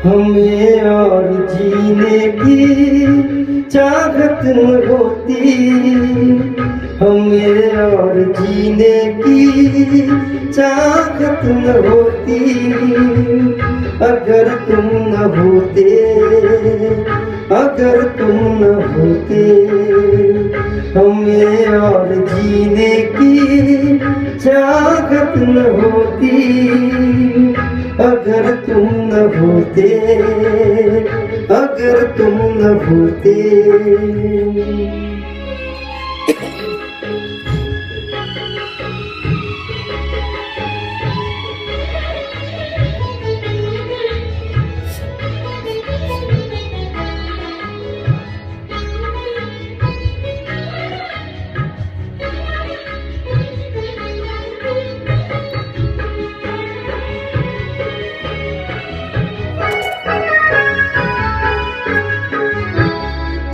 हमें और जीने की चाहत न होती, हमें और जीने की चाहत न होती, अगर तुम न होते, अगर तुम न होते। हमें और जीने की चाहत न होती, अगर तुम न होते, अगर तुम न होते।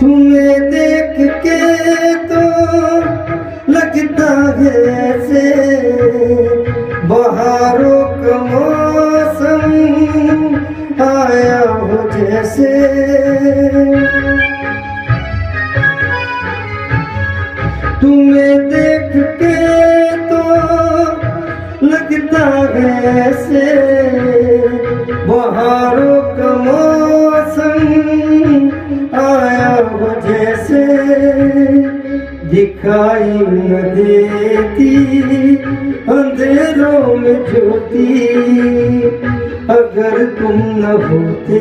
तुम्हें देख के तो लगता है ऐसे बहारों का मौसम आया हो जैसे। तुम्हें देख के तो लगता है ऐसे बहारों का मौसम आया हो जैसे। दिखाई न देती अंधेरों में ज्योति, अगर तुम न होते,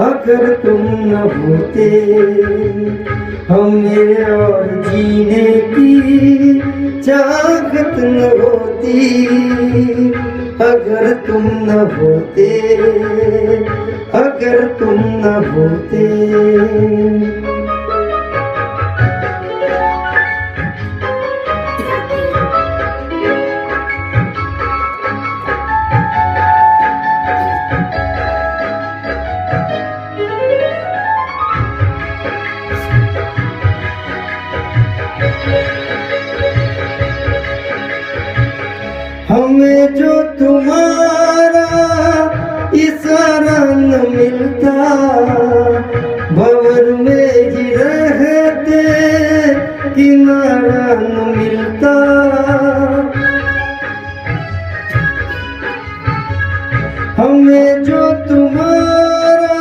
अगर तुम न होते। हमें और जीने की चाहत न होती, अगर तुम न होते, अगर तुम न होते। हमें जो तुम्हारा इशारा न मिलता, भंवर में ही रहते किनारा न मिलता। हमें जो तुम्हारा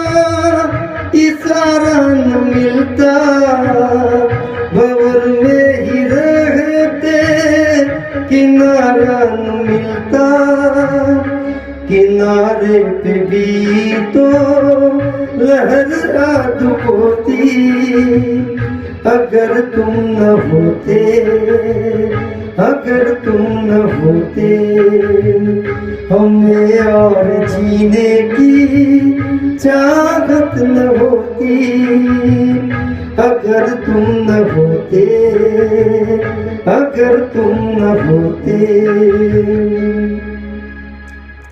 इशारा न मिलता, भंवर में ही रहते किनारा न मिलता। किनारे पे भी तो लहर आग होती, अगर तुम न होते, अगर तुम न होते। हमें और जीने की चाहत न होती, अगर तुम न होते, अगर तुम न होते।